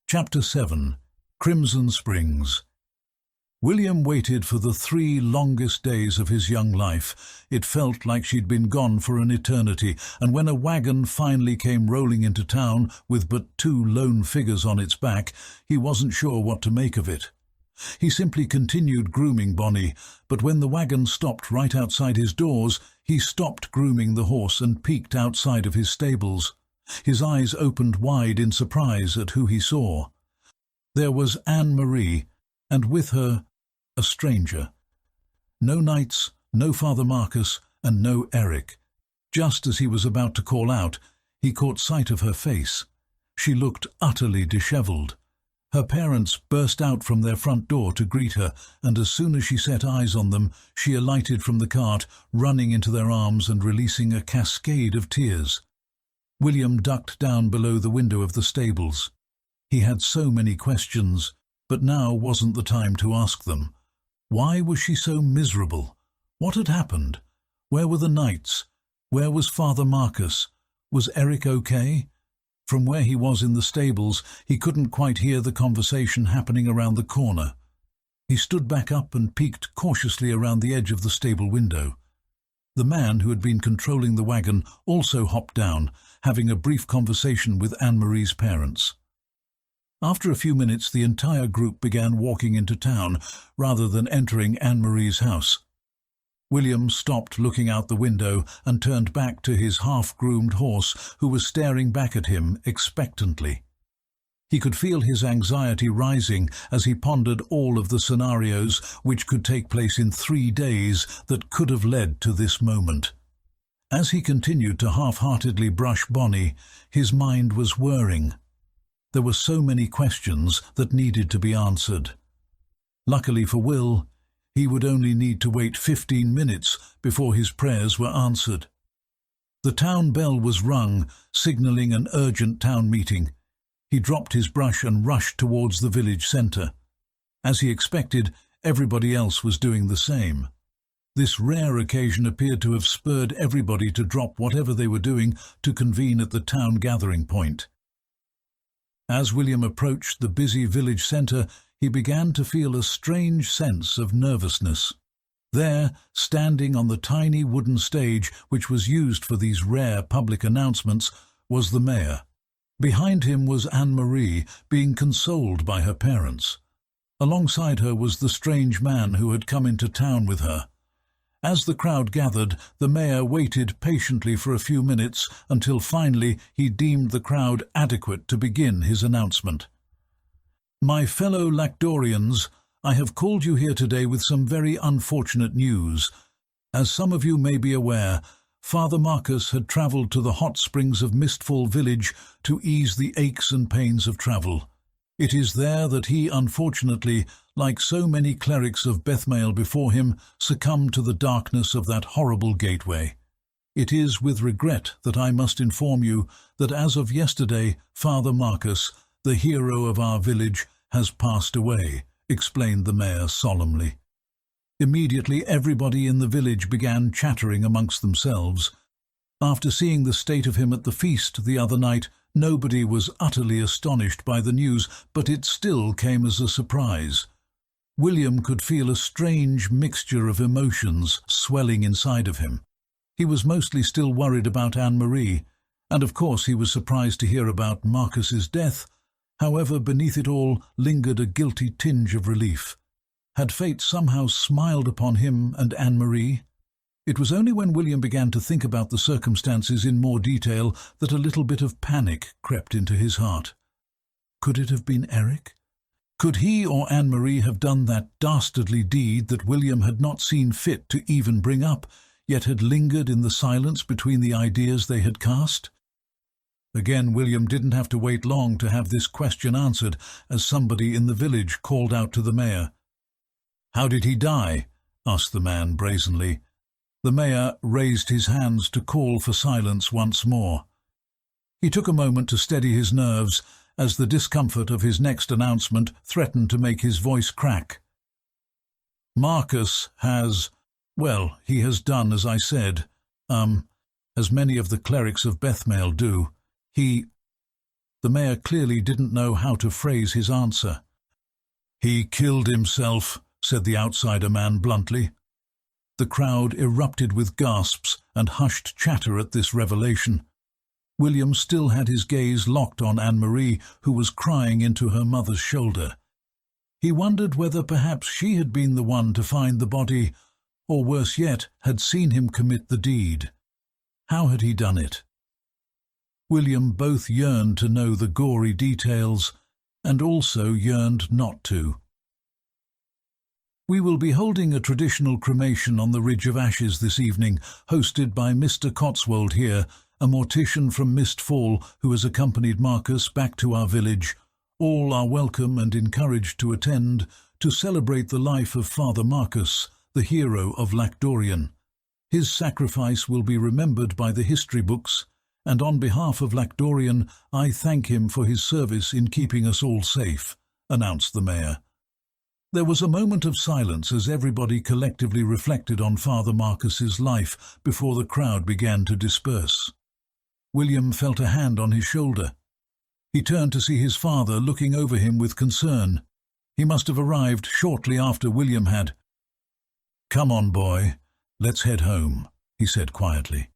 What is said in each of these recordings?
Chapter 7. Crimson Springs. William waited for the 3 longest days of his young life. It felt like she'd been gone for an eternity, and when a wagon finally came rolling into town with but 2 lone figures on its back, he wasn't sure what to make of it. He simply continued grooming Bonnie, but when the wagon stopped right outside his doors, he stopped grooming the horse and peeked outside of his stables. His eyes opened wide in surprise at who he saw. There was Anne-Marie, and with her a stranger. No knights, no Father Marcus, and no Eric. Just as he was about to call out, he caught sight of her face. She looked utterly dishevelled. Her parents burst out from their front door to greet her, and as soon as she set eyes on them, she alighted from the cart, running into their arms and releasing a cascade of tears. William ducked down below the window of the stables. He had so many questions, but now wasn't the time to ask them. Why was she so miserable? What had happened? Where were the knights? Where was Father Marcus? Was Eric okay? From where he was in the stables, he couldn't quite hear the conversation happening around the corner. He stood back up and peeked cautiously around the edge of the stable window. The man who had been controlling the wagon also hopped down, having a brief conversation with Anne-Marie's parents. After a few minutes, the entire group began walking into town, rather than entering Anne-Marie's house. William stopped looking out the window and turned back to his half-groomed horse, who was staring back at him expectantly. He could feel his anxiety rising as he pondered all of the scenarios which could take place in 3 days that could have led to this moment. As he continued to half-heartedly brush Bonnie, his mind was whirring. There were so many questions that needed to be answered. Luckily for Will, he would only need to wait 15 minutes before his prayers were answered. The town bell was rung, signalling an urgent town meeting. He dropped his brush and rushed towards the village centre. As he expected, everybody else was doing the same. This rare occasion appeared to have spurred everybody to drop whatever they were doing to convene at the town gathering point. As William approached the busy village centre, he began to feel a strange sense of nervousness. There, standing on the tiny wooden stage which was used for these rare public announcements, was the mayor. Behind him was Anne-Marie, being consoled by her parents. Alongside her was the strange man who had come into town with her. As the crowd gathered, the mayor waited patiently for a few minutes until finally he deemed the crowd adequate to begin his announcement. "My fellow Lacdorians, I have called you here today with some very unfortunate news. As some of you may be aware, Father Marcus had travelled to the hot springs of Mistfall village to ease the aches and pains of travel. It is there that he, unfortunately, like so many clerics of Bethmael before him, succumbed to the darkness of that horrible gateway. It is with regret that I must inform you that as of yesterday, Father Marcus, the hero of our village, has passed away," explained the mayor solemnly. Immediately everybody in the village began chattering amongst themselves. After seeing the state of him at the feast the other night, nobody was utterly astonished by the news, but it still came as a surprise. William could feel a strange mixture of emotions swelling inside of him. He was mostly still worried about Anne-Marie, and of course he was surprised to hear about Marcus's death. However, beneath it all lingered a guilty tinge of relief. Had fate somehow smiled upon him and Anne-Marie? It was only when William began to think about the circumstances in more detail that a little bit of panic crept into his heart. Could it have been Eric? Could he or Anne-Marie have done that dastardly deed that William had not seen fit to even bring up, yet had lingered in the silence between the ideas they had cast? Again, William didn't have to wait long to have this question answered, as somebody in the village called out to the mayor. "How did he die?" asked the man brazenly. The mayor raised his hands to call for silence once more. He took a moment to steady his nerves, as the discomfort of his next announcement threatened to make his voice crack. "Marcus has, well, he has done as I said, as many of the clerics of Bethmael do. He..." The mayor clearly didn't know how to phrase his answer. "He killed himself," said the outsider man bluntly. The crowd erupted with gasps and hushed chatter at this revelation. William still had his gaze locked on Anne-Marie, who was crying into her mother's shoulder. He wondered whether perhaps she had been the one to find the body, or worse yet, had seen him commit the deed. How had he done it? William both yearned to know the gory details and also yearned not to. We will be holding a traditional cremation on the Ridge of Ashes this evening, hosted by Mr. Cotswold here, a mortician from Mist Fall who has accompanied Marcus back to our village. All are welcome and encouraged to attend to celebrate the life of Father Marcus, the hero of Lacdorian. His sacrifice will be remembered by the history books, and on behalf of Lacdorian, I thank him for his service in keeping us all safe," announced the mayor. There was a moment of silence as everybody collectively reflected on Father Marcus's life before the crowd began to disperse. William felt a hand on his shoulder. He turned to see his father looking over him with concern. He must have arrived shortly after William had. "Come on, boy, let's head home," he said quietly.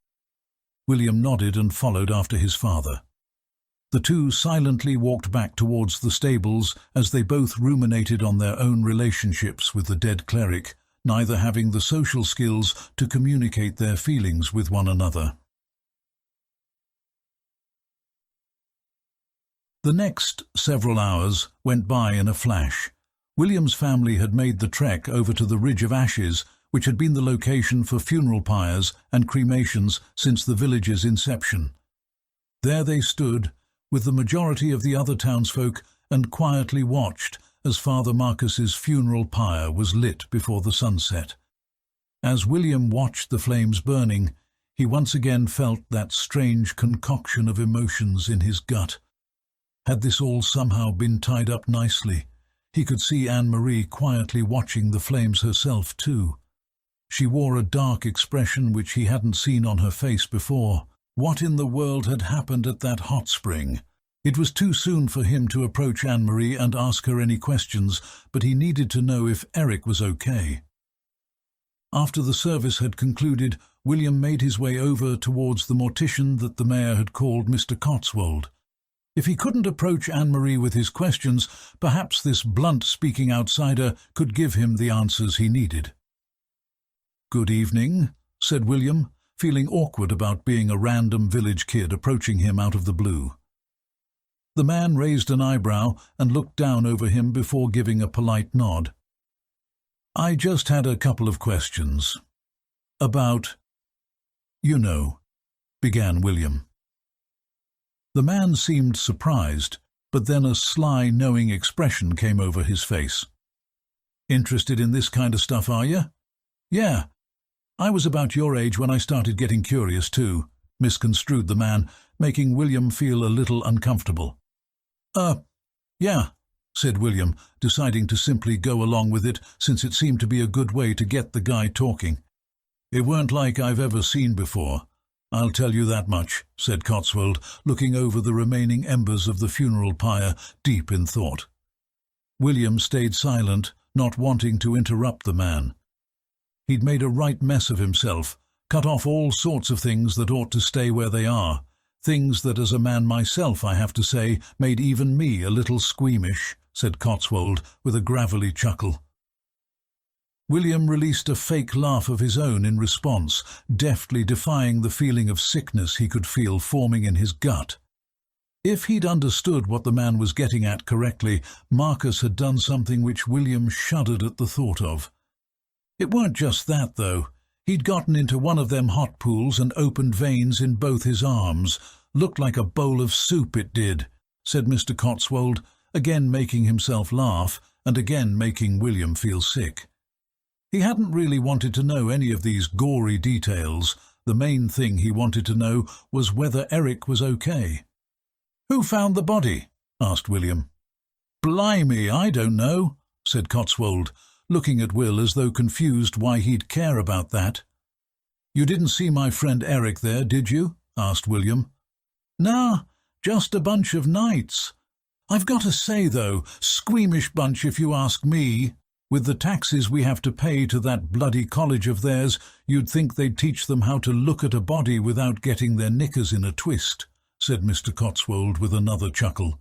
William nodded and followed after his father. The two silently walked back towards the stables as they both ruminated on their own relationships with the dead cleric, neither having the social skills to communicate their feelings with one another. The next several hours went by in a flash. William's family had made the trek over to the Ridge of Ashes, which had been the location for funeral pyres and cremations since the village's inception. There they stood, with the majority of the other townsfolk, and quietly watched as Father Marcus's funeral pyre was lit before the sunset. As William watched the flames burning, he once again felt that strange concoction of emotions in his gut. Had this all somehow been tied up nicely? He could see Anne-Marie quietly watching the flames herself too. She wore a dark expression which he hadn't seen on her face before. What in the world had happened at that hot spring? It was too soon for him to approach Anne-Marie and ask her any questions, but he needed to know if Eric was okay. After the service had concluded, William made his way over towards the mortician that the mayor had called Mr. Cotswold. If he couldn't approach Anne-Marie with his questions, perhaps this blunt-speaking outsider could give him the answers he needed. "Good evening," said William, feeling awkward about being a random village kid approaching him out of the blue. The man raised an eyebrow and looked down over him before giving a polite nod. "I just had a couple of questions. About, you know," began William. The man seemed surprised, but then a sly, knowing expression came over his face. "Interested in this kind of stuff, are you?" "Yeah. I was about your age when I started getting curious too," misconstrued the man, making William feel a little uncomfortable. Yeah," said William, deciding to simply go along with it since it seemed to be a good way to get the guy talking. "It weren't like I've ever seen before, I'll tell you that much," said Cotswold, looking over the remaining embers of the funeral pyre, deep in thought. William stayed silent, not wanting to interrupt the man. He'd made a right mess of himself, cut off all sorts of things that ought to stay where they are, things that as a man myself, I have to say, made even me a little squeamish, said Cotswold with a gravelly chuckle. William released a fake laugh of his own in response, deftly defying the feeling of sickness he could feel forming in his gut. If he'd understood what the man was getting at correctly, Marcus had done something which William shuddered at the thought of. It weren't just that, though. He'd gotten into one of them hot pools and opened veins in both his arms. Looked like a bowl of soup, it did, said Mr. Cotswold, again making himself laugh and again making William feel sick. He hadn't really wanted to know any of these gory details. The main thing he wanted to know was whether Eric was okay. "Who found the body?" asked William. "Blimey, I don't know," said Cotswold, looking at Will as though confused why he'd care about that. "You didn't see my friend Eric there, did you?" asked William. "Nah, Just a bunch of knights. I've got to say, though, squeamish bunch if you ask me. With the taxes we have to pay to that bloody college of theirs, you'd think they'd teach them how to look at a body without getting their knickers in a twist, said Mr. Cotswold with another chuckle.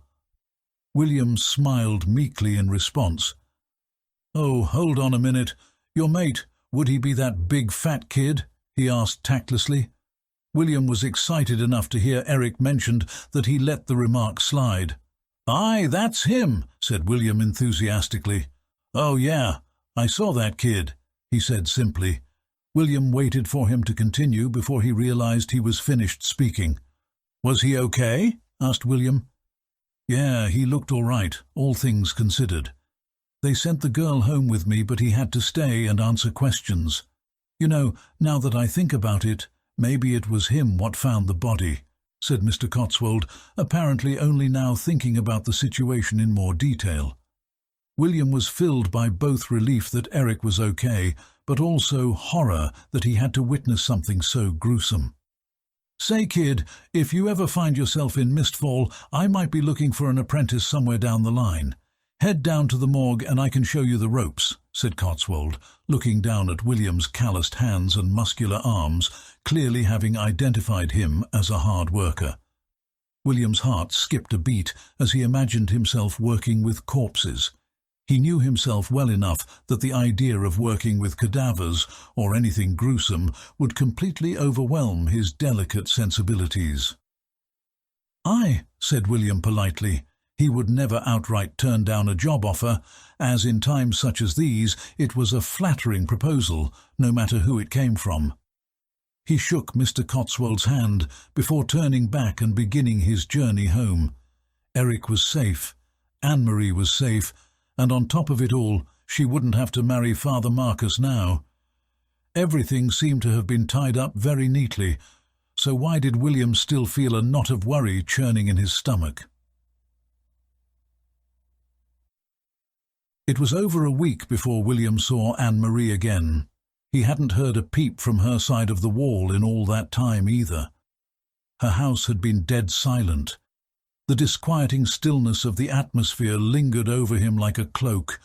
William smiled meekly in response. Oh, hold on a minute. Your mate, would he be that big fat kid? He asked tactlessly. William was excited enough to hear Eric mentioned that he let the remark slide. Aye, that's him, said William enthusiastically. Oh, yeah, I saw that kid, he said simply. William waited for him to continue before he realized he was finished speaking. Was he okay? Asked William. Yeah, he looked all right, all things considered. They sent the girl home with me, but he had to stay and answer questions. You know, now that I think about it, maybe it was him what found the body, said Mr. Cotswold, apparently only now thinking about the situation in more detail. William was filled by both relief that Eric was okay, but also horror that he had to witness something so gruesome. Say, kid, if you ever find yourself in Mistfall, I might be looking for an apprentice somewhere down the line. Head down to the morgue and I can show you the ropes, said Cotswold, looking down at William's calloused hands and muscular arms, clearly having identified him as a hard worker. William's heart skipped a beat as he imagined himself working with corpses. He knew himself well enough that the idea of working with cadavers or anything gruesome would completely overwhelm his delicate sensibilities. Aye, said William politely. He would never outright turn down a job offer, as in times such as these it was a flattering proposal, no matter who it came from. He shook Mr. Cotswold's hand before turning back and beginning his journey home. Eric was safe, Anne-Marie was safe, and on top of it all, she wouldn't have to marry Father Marcus now. Everything seemed to have been tied up very neatly, so why did William still feel a knot of worry churning in his stomach? It was over a week before William saw Anne-Marie again. He hadn't heard a peep from her side of the wall in all that time either. Her house had been dead silent. The disquieting stillness of the atmosphere lingered over him like a cloak.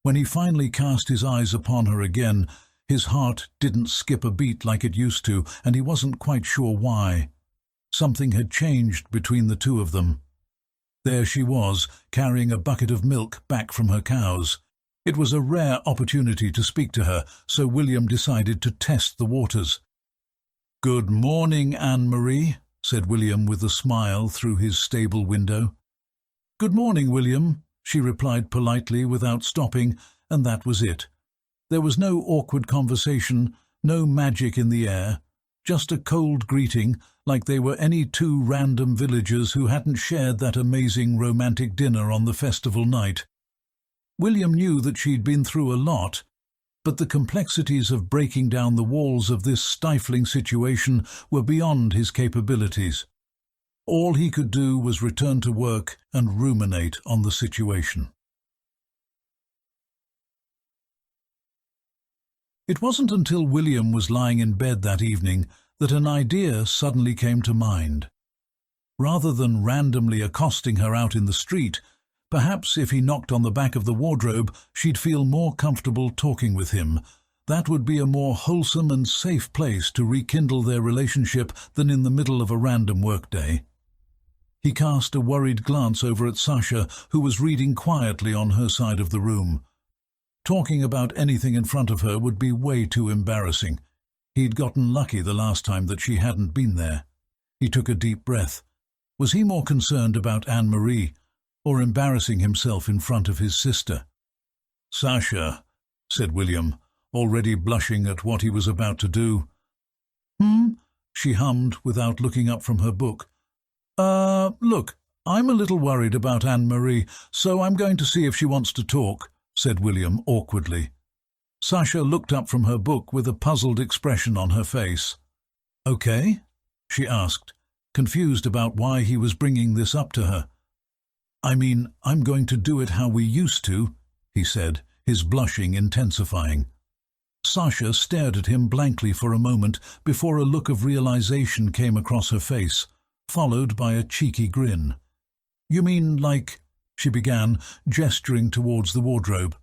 When he finally cast his eyes upon her again, his heart didn't skip a beat like it used to, and he wasn't quite sure why. Something had changed between the two of them. There she was, carrying a bucket of milk back from her cows. It was a rare opportunity to speak to her, so William decided to test the waters. "Good morning, Anne-Marie," said William with a smile through his stable window. "Good morning, William," she replied politely without stopping, and that was it. There was no awkward conversation, no magic in the air, just a cold greeting, like they were any two random villagers who hadn't shared that amazing romantic dinner on the festival night. William knew that she'd been through a lot, but the complexities of breaking down the walls of this stifling situation were beyond his capabilities. All he could do was return to work and ruminate on the situation. It wasn't until William was lying in bed that evening that an idea suddenly came to mind. Rather than randomly accosting her out in the street, perhaps if he knocked on the back of the wardrobe, she'd feel more comfortable talking with him. That would be a more wholesome and safe place to rekindle their relationship than in the middle of a random workday. He cast a worried glance over at Sasha, who was reading quietly on her side of the room. Talking about anything in front of her would be way too embarrassing. He'd gotten lucky the last time that she hadn't been there. He took a deep breath. Was he more concerned about Anne-Marie, or embarrassing himself in front of his sister? "Sasha," said William, already blushing at what he was about to do. She hummed without looking up from her book. Look, I'm a little worried about Anne-Marie, so I'm going to see if she wants to talk," said William awkwardly. Sasha looked up from her book with a puzzled expression on her face. "Okay?" she asked, confused about why he was bringing this up to her. "I mean, I'm going to do it how we used to," he said, his blushing intensifying. Sasha stared at him blankly for a moment before a look of realization came across her face. followed by a cheeky grin. "You mean like—" she began, gesturing towards the wardrobe.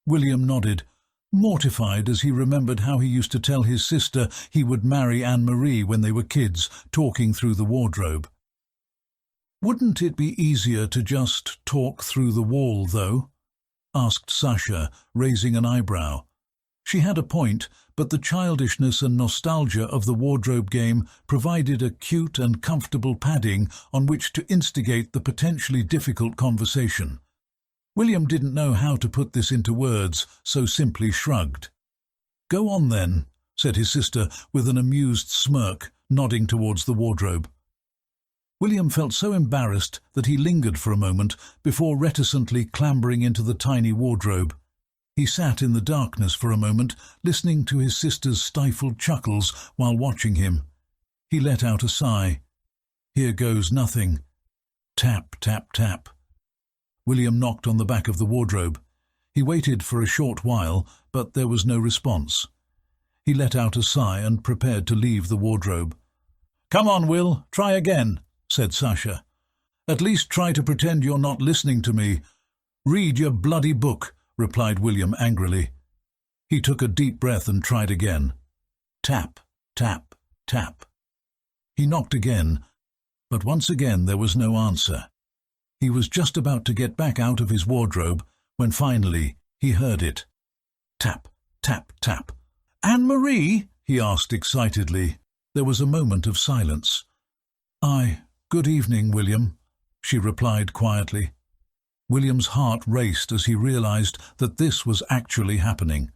William nodded, mortified as he remembered how he used to tell his sister he would marry Anne-Marie when they were kids, talking through the wardrobe. "Wouldn't it be easier to just talk through the wall, though?" asked Sasha, raising an eyebrow. She had a point, but the childishness and nostalgia of the wardrobe game provided a cute and comfortable padding on which to instigate the potentially difficult conversation. William didn't know how to put this into words, so simply shrugged. "Go on then," said his sister with an amused smirk, nodding towards the wardrobe. William felt so embarrassed that he lingered for a moment before reticently clambering into the tiny wardrobe. He sat in the darkness for a moment, listening to his sister's stifled chuckles while watching him. He let out a sigh. "Here goes nothing." Tap, tap, tap. William knocked on the back of the wardrobe. He waited for a short while, but there was no response. He let out a sigh and prepared to leave the wardrobe. "Come on, Will, try again," said Sasha. "At least try to pretend you're not listening to me." "Read your bloody book," replied William angrily. He took a deep breath and tried again. Tap, tap, tap. He knocked again, but once again there was no answer. He was just about to get back out of his wardrobe when finally he heard it. Tap, tap, tap. "Anne-Marie?" he asked excitedly. There was a moment of silence. "Good evening, William," she replied quietly. William's heart raced as he realized that this was actually happening.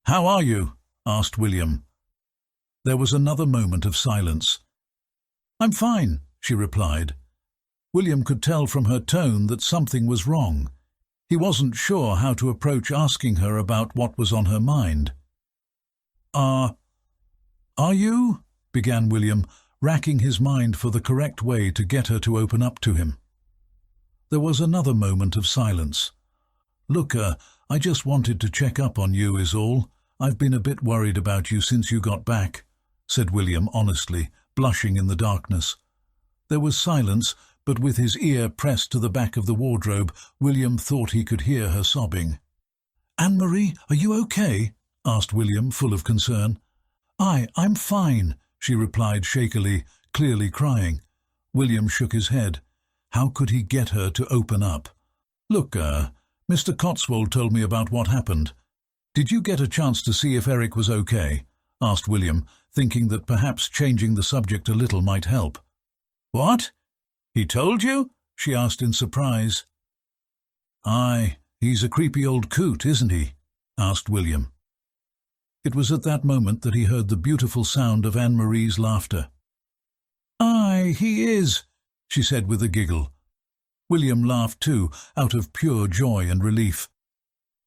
"How are you?" asked William. There was another moment of silence. "I'm fine," she replied. William could tell from her tone that something was wrong. He wasn't sure how to approach asking her about what was on her mind. Are you?" began William, racking his mind for the correct way to get her to open up to him. There was another moment of silence. "Look, I just wanted to check up on you is all. I've been a bit worried about you since you got back," said William honestly, blushing in the darkness. There was silence, but with his ear pressed to the back of the wardrobe, William thought he could hear her sobbing. "Anne-Marie, are you okay?" asked William, full of concern. I'm fine," she replied shakily, clearly crying. William shook his head. How could he get her to open up? "Look, Mr. Cotswold told me about what happened. Did you get a chance to see if Eric was okay?" asked William, thinking that perhaps changing the subject a little might help. "What? He told you?" she asked in surprise. "Aye, he's a creepy old coot, isn't he?" asked William. It was at that moment that he heard the beautiful sound of Anne-Marie's laughter. "Aye, he is," she said with a giggle. William laughed too, out of pure joy and relief.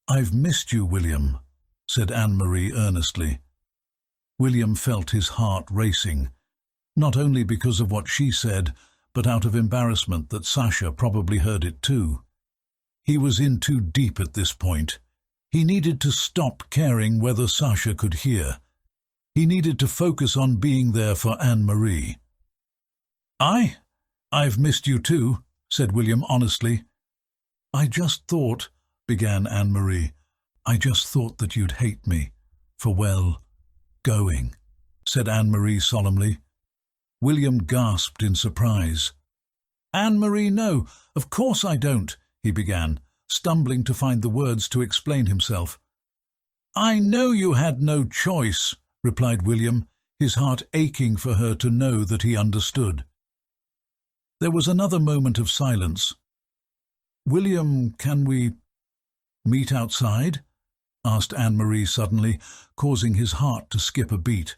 "I've missed you, William," said Anne-Marie earnestly. William felt his heart racing, not only because of what she said, but out of embarrassment that Sasha probably heard it too. He was in too deep at this point. He needed to stop caring whether Sasha could hear. He needed to focus on being there for Anne-Marie. "I've missed you too," said William honestly. "I just thought," began Anne-Marie, "I just thought that you'd hate me for, well, going," said Anne-Marie solemnly. William gasped in surprise. "Anne-Marie, no, of course I don't," he began, stumbling to find the words to explain himself. "I know you had no choice," replied William, his heart aching for her to know that he understood. There was another moment of silence. "William, can we meet outside?" asked Anne-Marie suddenly, causing his heart to skip a beat.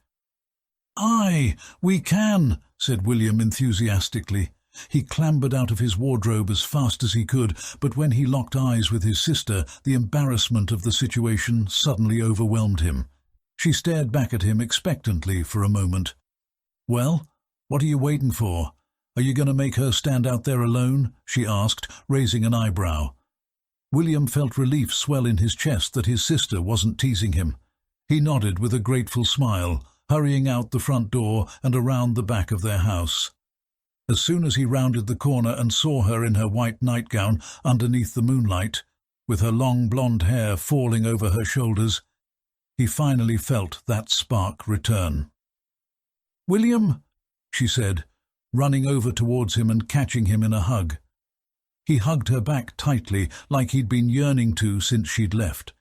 "Aye, we can," said William enthusiastically. He clambered out of his wardrobe as fast as he could, but when he locked eyes with his sister, the embarrassment of the situation suddenly overwhelmed him. She stared back at him expectantly for a moment. "Well, what are you waiting for? Are you going to make her stand out there alone?" she asked, raising an eyebrow. William felt relief swell in his chest that his sister wasn't teasing him. He nodded with a grateful smile, hurrying out the front door and around the back of their house. As soon as he rounded the corner and saw her in her white nightgown underneath the moonlight, with her long blonde hair falling over her shoulders, he finally felt that spark return. "William," she said, running over towards him and catching him in a hug. He hugged her back tightly, like he'd been yearning to since she'd left.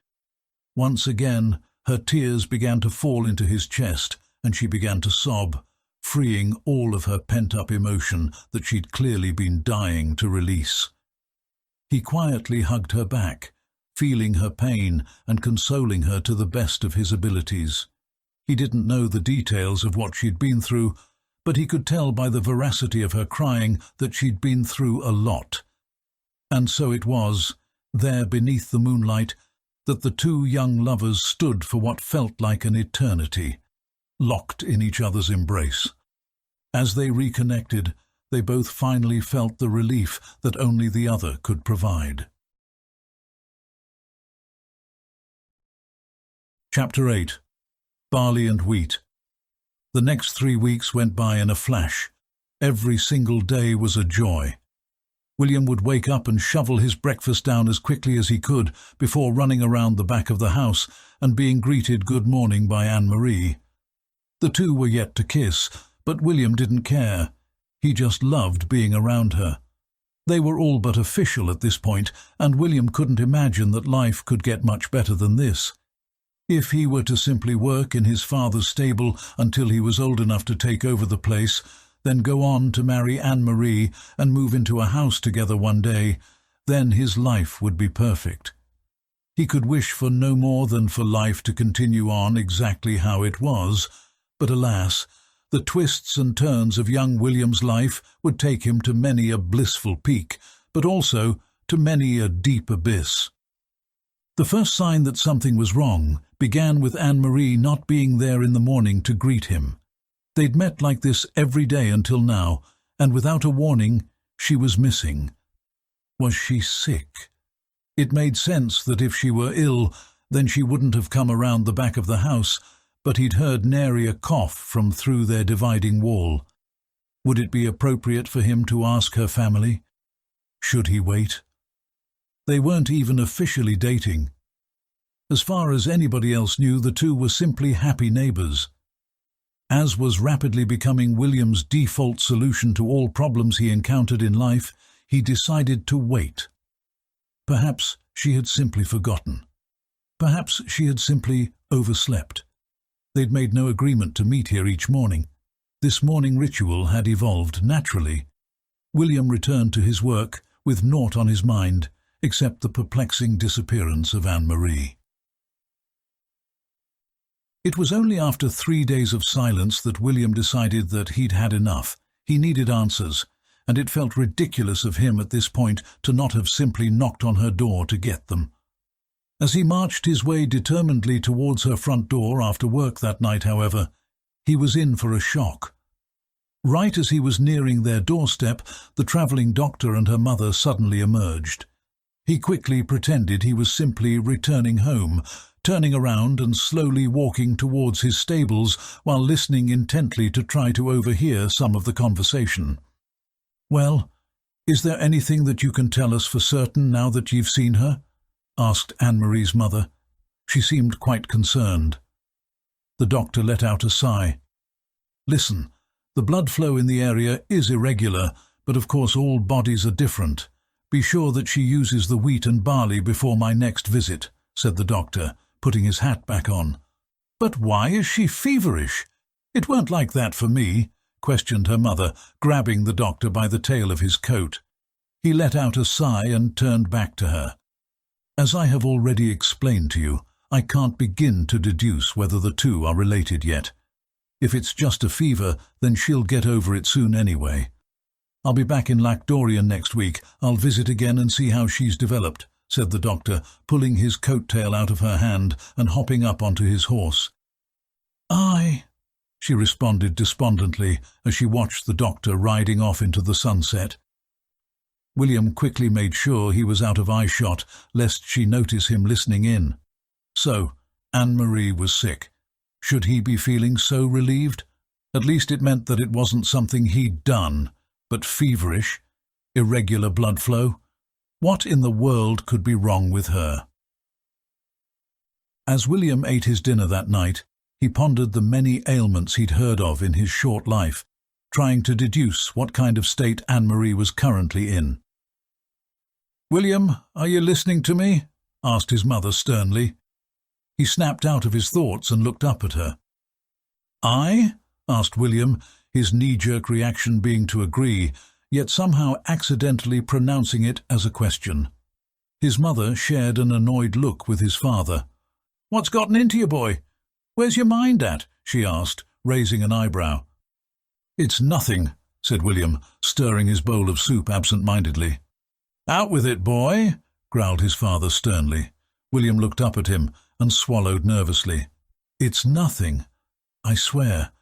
Once again, her tears began to fall into his chest, and she began to sob, freeing all of her pent-up emotion that she'd clearly been dying to release. He quietly hugged her back, feeling her pain and consoling her to the best of his abilities. He didn't know the details of what she'd been through, but he could tell by the veracity of her crying that she'd been through a lot. And so it was, there beneath the moonlight, that the two young lovers stood for what felt like an eternity, locked in each other's embrace. As they reconnected, they both finally felt the relief that only the other could provide. Chapter 8. Barley and Wheat. The next 3 weeks went by in a flash. Every single day was a joy. William would wake up and shovel his breakfast down as quickly as he could before running around the back of the house and being greeted good morning by Anne-Marie. The two were yet to kiss, but William didn't care. He just loved being around her. They were all but official at this point, and William couldn't imagine that life could get much better than this. If he were to simply work in his father's stable until he was old enough to take over the place, then go on to marry Anne-Marie and move into a house together one day, then his life would be perfect. He could wish for no more than for life to continue on exactly how it was, but alas, the twists and turns of young William's life would take him to many a blissful peak, but also to many a deep abyss. The first sign that something was wrong began with Anne-Marie not being there in the morning to greet him. They'd met like this every day until now, and without a warning, she was missing. Was she sick? It made sense that if she were ill, then she wouldn't have come around the back of the house, but he'd heard nary a cough from through their dividing wall. Would it be appropriate for him to ask her family? Should he wait? They weren't even officially dating. As far as anybody else knew, the two were simply happy neighbors. As was rapidly becoming William's default solution to all problems he encountered in life, he decided to wait. Perhaps she had simply forgotten. Perhaps she had simply overslept. They'd made no agreement to meet here each morning. This morning ritual had evolved naturally. William returned to his work with naught on his mind except the perplexing disappearance of Anne-Marie. It was only after 3 days of silence that William decided that he'd had enough. He needed answers, and it felt ridiculous of him at this point to not have simply knocked on her door to get them. As he marched his way determinedly towards her front door after work that night, however, he was in for a shock. Right as he was nearing their doorstep, the travelling doctor and her mother suddenly emerged. He quickly pretended he was simply returning home, turning around and slowly walking towards his stables while listening intently to try to overhear some of the conversation. "Well, is there anything that you can tell us for certain now that you've seen her?" asked Anne-Marie's mother. She seemed quite concerned. The doctor let out a sigh. "Listen, the blood flow in the area is irregular, but of course all bodies are different. Be sure that she uses the wheat and barley before my next visit," said the doctor, putting his hat back on. "But why is she feverish? It weren't like that for me," questioned her mother, grabbing the doctor by the tail of his coat. He let out a sigh and turned back to her. "As I have already explained to you, I can't begin to deduce whether the two are related yet. If it's just a fever, then she'll get over it soon anyway. I'll be back in Lac-Dorian next week. I'll visit again and see how she's developed," said the doctor, pulling his coat-tail out of her hand and hopping up onto his horse. "Aye," she responded despondently as she watched the doctor riding off into the sunset. William quickly made sure he was out of eyeshot, lest she notice him listening in. So, Anne-Marie was sick. Should he be feeling so relieved? At least it meant that it wasn't something he'd done. but feverish, irregular blood flow. What in the world could be wrong with her? As William ate his dinner that night, he pondered the many ailments he'd heard of in his short life, trying to deduce what kind of state Anne-Marie was currently in. "William, are you listening to me?" asked his mother sternly. He snapped out of his thoughts and looked up at her. "I?" asked William, his knee-jerk reaction being to agree, yet somehow accidentally pronouncing it as a question. His mother shared an annoyed look with his father. "What's gotten into you, boy? Where's your mind at?" she asked, raising an eyebrow. "It's nothing," said William, stirring his bowl of soup absent-mindedly. "Out with it, boy," growled his father sternly. William looked up at him and swallowed nervously. "It's nothing, I swear.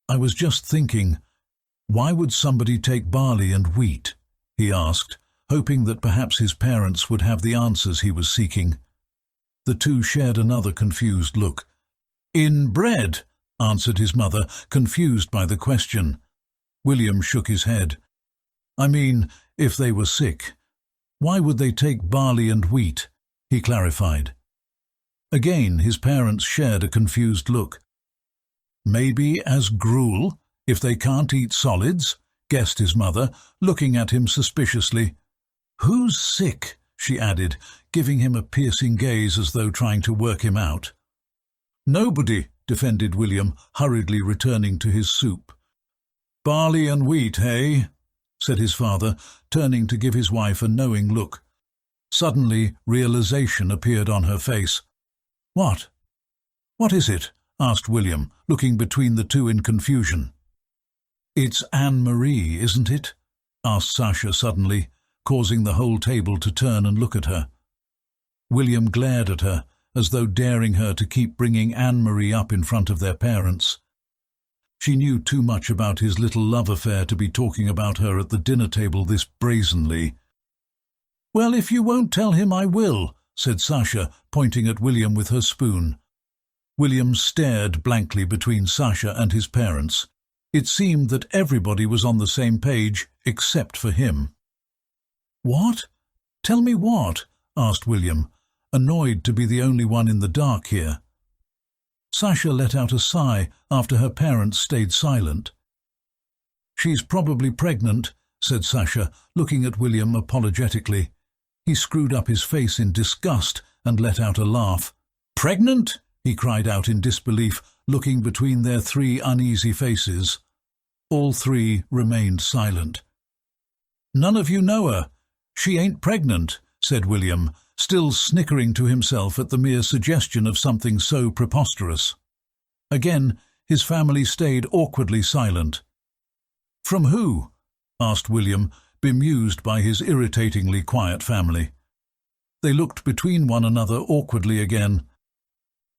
I was just thinking, why would somebody take barley and wheat?" he asked, hoping that perhaps his parents would have the answers he was seeking. The two shared another confused look. "In bread," answered his mother, confused by the question. William shook his head. "I mean, if they were sick. Why would they take barley and wheat?" he clarified. Again, his parents shared a confused look. "Maybe as gruel, if they can't eat solids," guessed his mother, looking at him suspiciously. "Who's sick?" she added, giving him a piercing gaze as though trying to work him out. "Nobody," defended William, hurriedly returning to his soup. "Barley and wheat, hey?" said his father, turning to give his wife a knowing look. Suddenly, realization appeared on her face. "What? What is it?" asked William, looking between the two in confusion. "It's Anne-Marie, isn't it?" asked Sasha suddenly, causing the whole table to turn and look at her. William glared at her, as though daring her to keep bringing Anne-Marie up in front of their parents. She knew too much about his little love affair to be talking about her at the dinner table this brazenly. "Well, if you won't tell him, I will," said Sasha, pointing at William with her spoon. William stared blankly between Sasha and his parents. It seemed that everybody was on the same page except for him. "What? Tell me what?" asked William, annoyed to be the only one in the dark here. Sasha let out a sigh after her parents stayed silent. "She's probably pregnant," said Sasha, looking at William apologetically. He screwed up his face in disgust and let out a laugh. "Pregnant?" he cried out in disbelief, looking between their three uneasy faces. All three remained silent. "None of you know her. She ain't pregnant," said William, still snickering to himself at the mere suggestion of something so preposterous. Again, his family stayed awkwardly silent. "From who?" asked William, bemused by his irritatingly quiet family. They looked between one another awkwardly again.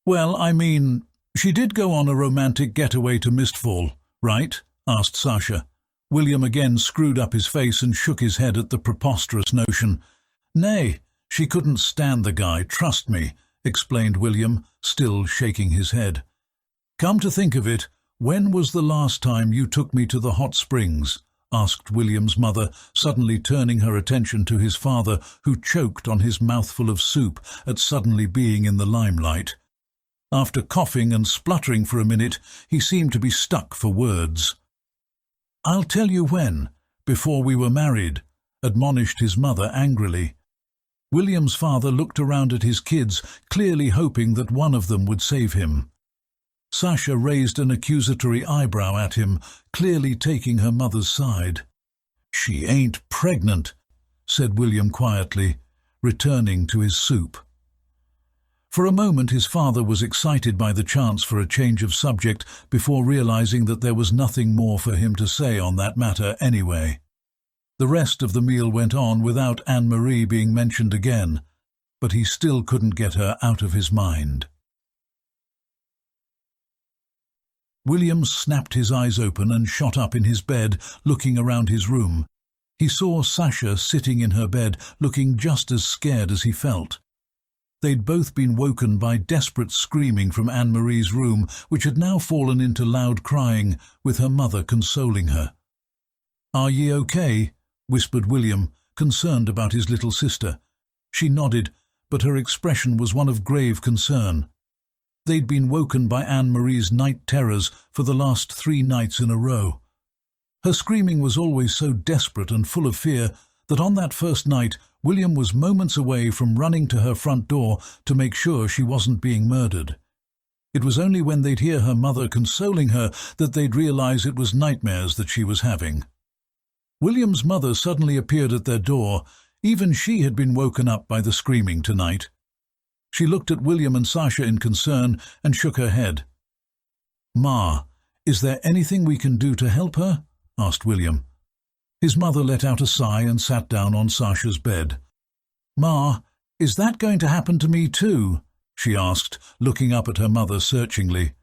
"Well, I mean, she did go on a romantic getaway to Mistfall, right?" asked Sasha. William again screwed up his face and shook his head at the preposterous notion. "Nay, she couldn't stand the guy, trust me," explained William, still shaking his head. "Come to think of it, when was the last time you took me to the hot springs?" asked William's mother, suddenly turning her attention to his father, who choked on his mouthful of soup at suddenly being in the limelight. After coughing and spluttering for a minute, he seemed to be stuck for words. "I'll tell you when, before we were married," admonished his mother angrily. William's father looked around at his kids, clearly hoping that one of them would save him. Sasha raised an accusatory eyebrow at him, clearly taking her mother's side. "She ain't pregnant," said William quietly, returning to his soup. For a moment his father was excited by the chance for a change of subject before realizing that there was nothing more for him to say on that matter anyway. The rest of the meal went on without Anne-Marie being mentioned again, but he still couldn't get her out of his mind. William snapped his eyes open and shot up in his bed, looking around his room. He saw Sasha sitting in her bed, looking just as scared as he felt. They'd both been woken by desperate screaming from Anne-Marie's room, which had now fallen into loud crying, with her mother consoling her. "Are ye okay?" whispered William, concerned about his little sister. She nodded, but her expression was one of grave concern. They'd been woken by Anne-Marie's night terrors for the last 3 nights in a row. Her screaming was always so desperate and full of fear that on that first night William was moments away from running to her front door to make sure she wasn't being murdered. It was only when they'd hear her mother consoling her that they'd realize it was nightmares that she was having. William's mother suddenly appeared at their door. Even she had been woken up by the screaming tonight. She looked at William and Sasha in concern and shook her head. "Ma, is there anything we can do to help her?" asked William. His mother let out a sigh and sat down on Sasha's bed. "Ma, is that going to happen to me too?" she asked, looking up at her mother searchingly.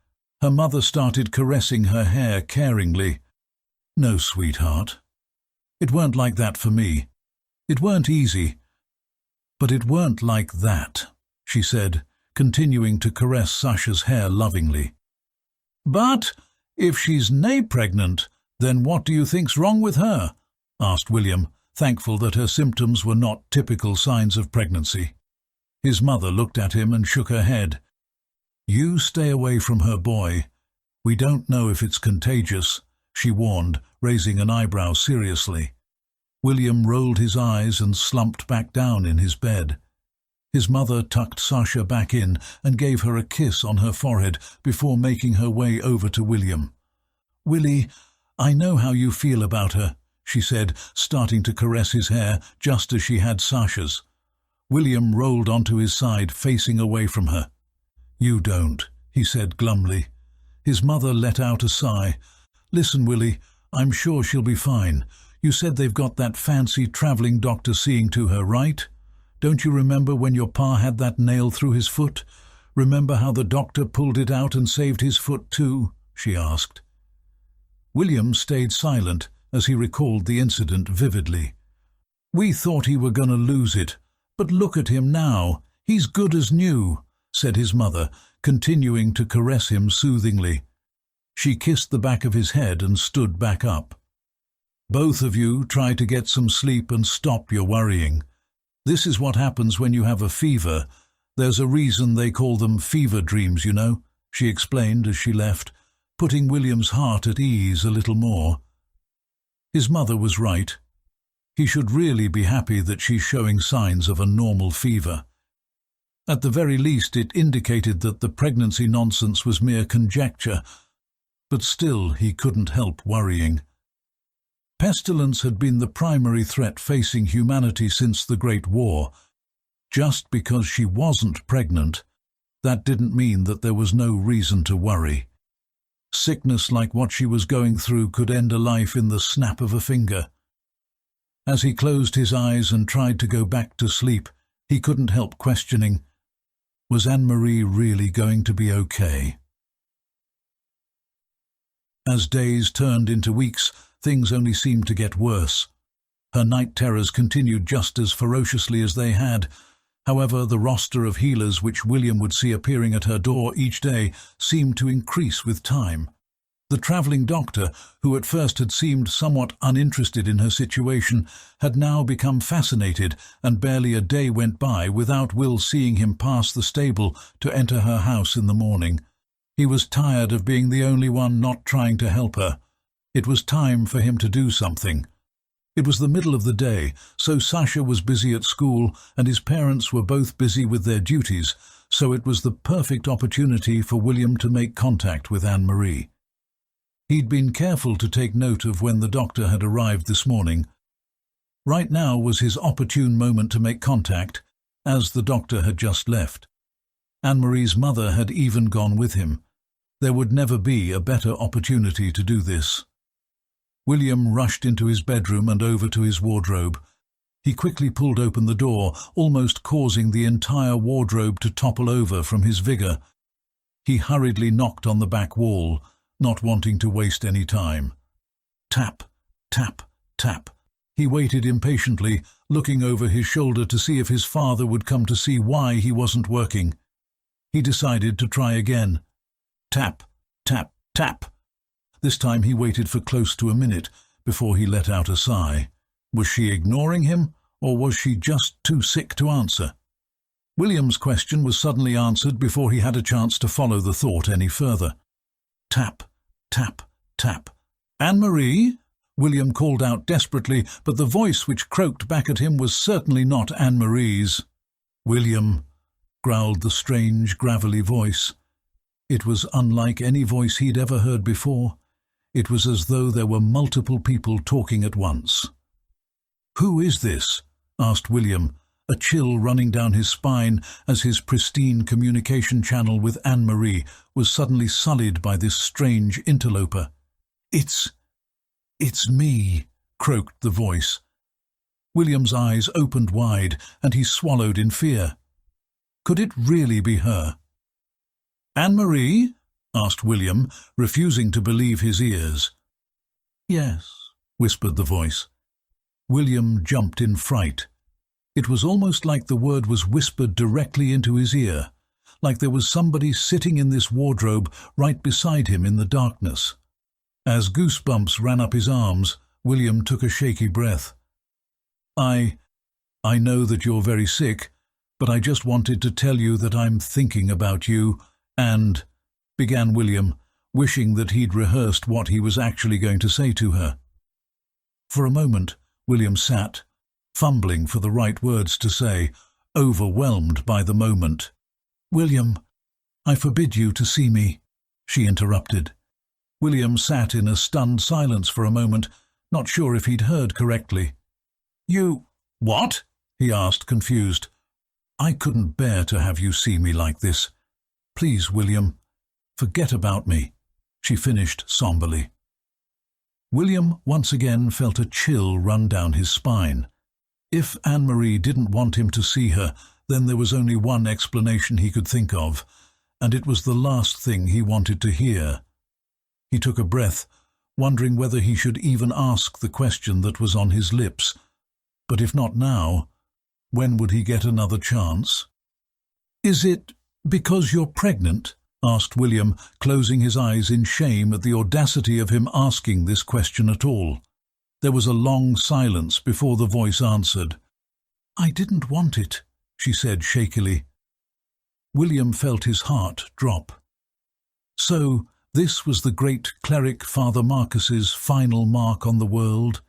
Her mother started caressing her hair caringly. "No, sweetheart. It weren't like that for me. It weren't easy. But it weren't like that," she said, continuing to caress Sasha's hair lovingly. "But if she's nae pregnant, then what do you think's wrong with her?" asked William, thankful that her symptoms were not typical signs of pregnancy. His mother looked at him and shook her head. "You stay away from her, boy. We don't know if it's contagious," she warned, raising an eyebrow seriously. William rolled his eyes and slumped back down in his bed. His mother tucked Sasha back in and gave her a kiss on her forehead before making her way over to William. "Willie, I know how you feel about her," she said, starting to caress his hair just as she had Sasha's. William rolled onto his side, facing away from her. "You don't," he said glumly. His mother let out a sigh. "Listen, Willie, I'm sure she'll be fine. You said they've got that fancy travelling doctor seeing to her, right? Don't you remember when your pa had that nail through his foot? Remember how the doctor pulled it out and saved his foot too?" she asked. William stayed silent as he recalled the incident vividly. "We thought he were going to lose it, but look at him now. He's good as new," said his mother, continuing to caress him soothingly. She kissed the back of his head and stood back up. "Both of you try to get some sleep and stop your worrying. This is what happens when you have a fever. There's a reason they call them fever dreams, you know," she explained as she left, putting William's heart at ease a little more. His mother was right. He should really be happy that she's showing signs of a normal fever. At the very least, it indicated that the pregnancy nonsense was mere conjecture, but still he couldn't help worrying. Pestilence had been the primary threat facing humanity since the Great War. Just because she wasn't pregnant, that didn't mean that there was no reason to worry. Sickness like what she was going through could end a life in the snap of a finger. As he closed his eyes and tried to go back to sleep, he couldn't help questioning, was Anne-Marie really going to be okay? As days turned into weeks, things only seemed to get worse. Her night terrors continued just as ferociously as they had. However, the roster of healers which William would see appearing at her door each day seemed to increase with time. The travelling doctor, who at first had seemed somewhat uninterested in her situation, had now become fascinated, and barely a day went by without Will seeing him pass the stable to enter her house in the morning. He was tired of being the only one not trying to help her. It was time for him to do something. It was the middle of the day, so Sasha was busy at school and his parents were both busy with their duties, so it was the perfect opportunity for William to make contact with Anne-Marie. He'd been careful to take note of when the doctor had arrived this morning. Right now was his opportune moment to make contact, as the doctor had just left. Anne-Marie's mother had even gone with him. There would never be a better opportunity to do this. William rushed into his bedroom and over to his wardrobe. He quickly pulled open the door, almost causing the entire wardrobe to topple over from his vigor. He hurriedly knocked on the back wall, not wanting to waste any time. Tap, tap, tap. He waited impatiently, looking over his shoulder to see if his father would come to see why he wasn't working. He decided to try again. Tap, tap, tap. This time he waited for close to a minute, before he let out a sigh. Was she ignoring him, or was she just too sick to answer? William's question was suddenly answered before he had a chance to follow the thought any further. Tap, tap, tap. "Anne-Marie?" William called out desperately, but the voice which croaked back at him was certainly not Anne-Marie's. "William," growled the strange, gravelly voice. It was unlike any voice he'd ever heard before. It was as though there were multiple people talking at once. "Who is this?" asked William, a chill running down his spine as his pristine communication channel with Anne-Marie was suddenly sullied by this strange interloper. It's me," croaked the voice. William's eyes opened wide, and he swallowed in fear. Could it really be her? "Anne-Marie?" asked William, refusing to believe his ears. "Yes," whispered the voice. William jumped in fright. It was almost like the word was whispered directly into his ear, like there was somebody sitting in this wardrobe right beside him in the darkness. As goosebumps ran up his arms, William took a shaky breath. I know that you're very sick, but I just wanted to tell you that I'm thinking about you, and," began William, wishing that he'd rehearsed what he was actually going to say to her. For a moment, William sat, fumbling for the right words to say, overwhelmed by the moment. "William, I forbid you to see me," she interrupted. William sat in a stunned silence for a moment, not sure if he'd heard correctly. "You... what?" he asked, confused. "I couldn't bear to have you see me like this. Please, William, forget about me," she finished somberly. William once again felt a chill run down his spine. If Anne-Marie didn't want him to see her, then there was only one explanation he could think of, and it was the last thing he wanted to hear. He took a breath, wondering whether he should even ask the question that was on his lips. But if not now, when would he get another chance? "Is it because you're pregnant?" asked William, closing his eyes in shame at the audacity of him asking this question at all. There was a long silence before the voice answered. "I didn't want it," she said shakily. William felt his heart drop. So this was the great cleric Father Marcus's final mark on the world,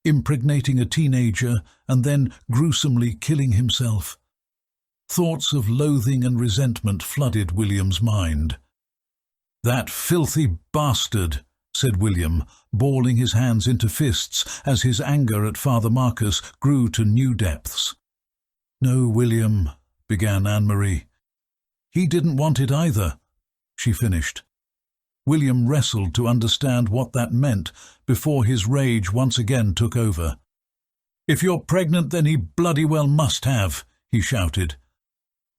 impregnating a teenager and then gruesomely killing himself. Thoughts of loathing and resentment flooded William's mind. "That filthy bastard," said William, balling his hands into fists as his anger at Father Marcus grew to new depths. "No, William," began Anne-Marie. "He didn't want it either," she finished. William wrestled to understand what that meant before his rage once again took over. "If you're pregnant, then he bloody well must have," he shouted.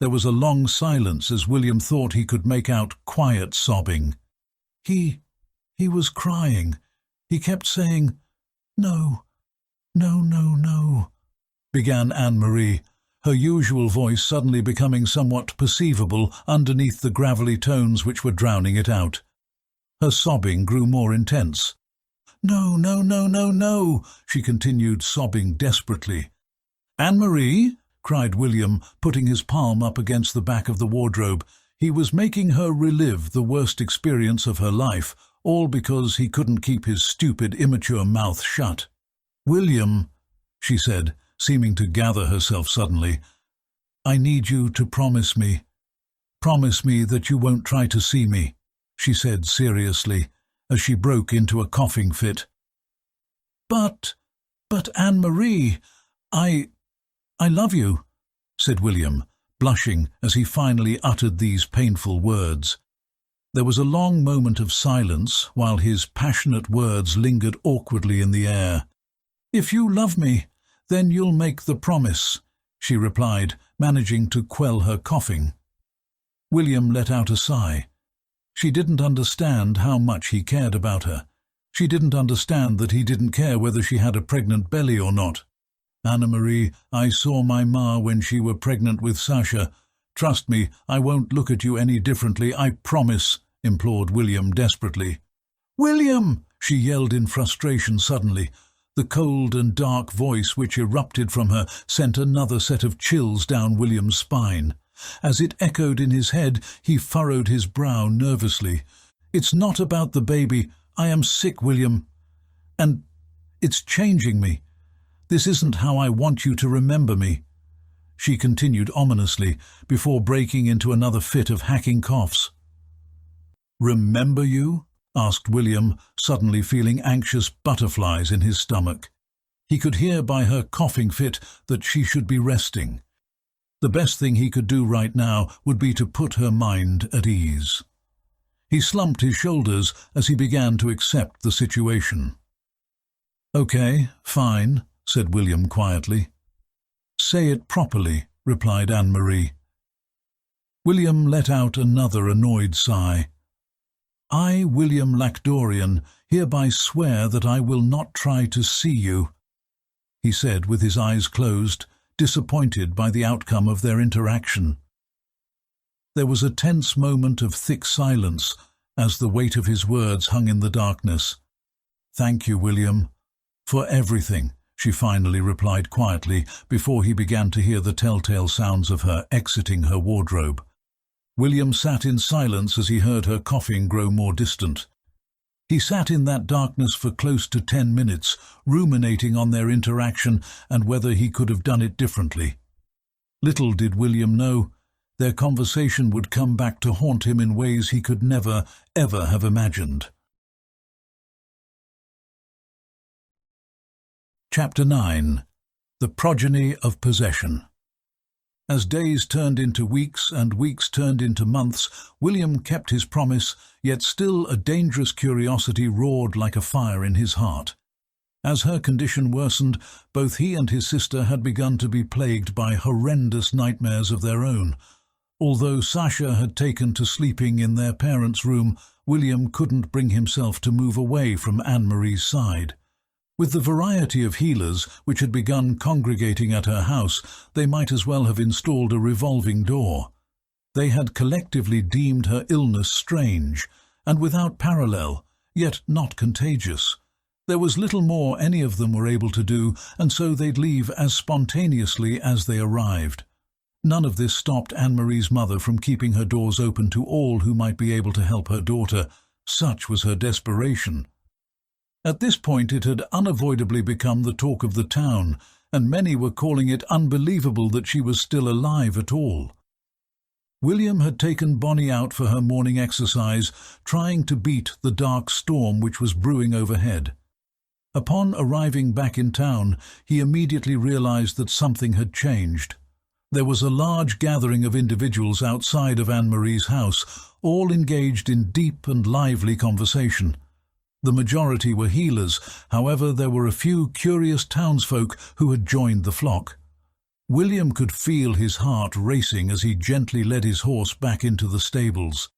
There was a long silence as William thought he could make out quiet sobbing. He was crying. He kept saying, "No, no, no, no," began Anne-Marie, her usual voice suddenly becoming somewhat perceivable underneath the gravelly tones which were drowning it out. Her sobbing grew more intense. "No, no, no, no, no," she continued, sobbing desperately. "Anne-Marie," cried William, putting his palm up against the back of the wardrobe. He was making her relive the worst experience of her life, all because he couldn't keep his stupid, immature mouth shut. "William," she said, seeming to gather herself suddenly, "I need you to promise me. Promise me that you won't try to see me," she said seriously, as she broke into a coughing fit. But Anne-Marie, I love you," said William, blushing as he finally uttered these painful words. There was a long moment of silence while his passionate words lingered awkwardly in the air. "If you love me, then you'll make the promise," she replied, managing to quell her coughing. William let out a sigh. She didn't understand how much he cared about her. She didn't understand that he didn't care whether she had a pregnant belly or not. "Anne-Marie, I saw my ma when she were pregnant with Sasha. Trust me, I won't look at you any differently, I promise," implored William desperately. "William!" she yelled in frustration suddenly. The cold and dark voice which erupted from her sent another set of chills down William's spine. As it echoed in his head, he furrowed his brow nervously. "It's not about the baby. I am sick, William. And it's changing me. This isn't how I want you to remember me," she continued ominously, before breaking into another fit of hacking coughs. "Remember you?" asked William, suddenly feeling anxious butterflies in his stomach. He could hear by her coughing fit that she should be resting. The best thing he could do right now would be to put her mind at ease. He slumped his shoulders as he began to accept the situation. "Okay, fine," said William quietly. "Say it properly," replied Anne-Marie. William let out another annoyed sigh. "I, William Lacdorian, hereby swear that I will not try to see you," he said with his eyes closed, disappointed by the outcome of their interaction. There was a tense moment of thick silence as the weight of his words hung in the darkness. "Thank you, William, for everything," she finally replied quietly before he began to hear the telltale sounds of her exiting her wardrobe. William sat in silence as he heard her coughing grow more distant. He sat in that darkness for close to 10 minutes, ruminating on their interaction and whether he could have done it differently. Little did William know, their conversation would come back to haunt him in ways he could never, ever have imagined. Chapter 9. The Progeny of Possession. As days turned into weeks and weeks turned into months, William kept his promise, yet still a dangerous curiosity roared like a fire in his heart. As her condition worsened, both he and his sister had begun to be plagued by horrendous nightmares of their own. Although Sasha had taken to sleeping in their parents' room, William couldn't bring himself to move away from Anne-Marie's side. With the variety of healers which had begun congregating at her house, they might as well have installed a revolving door. They had collectively deemed her illness strange, and without parallel, yet not contagious. There was little more any of them were able to do, and so they'd leave as spontaneously as they arrived. None of this stopped Anne-Marie's mother from keeping her doors open to all who might be able to help her daughter. Such was her desperation. At this point it had unavoidably become the talk of the town, and many were calling it unbelievable that she was still alive at all. William had taken Bonnie out for her morning exercise, trying to beat the dark storm which was brewing overhead. Upon arriving back in town, he immediately realized that something had changed. There was a large gathering of individuals outside of Anne-Marie's house, all engaged in deep and lively conversation. The majority were healers, however there were a few curious townsfolk who had joined the flock. William could feel his heart racing as he gently led his horse back into the stables.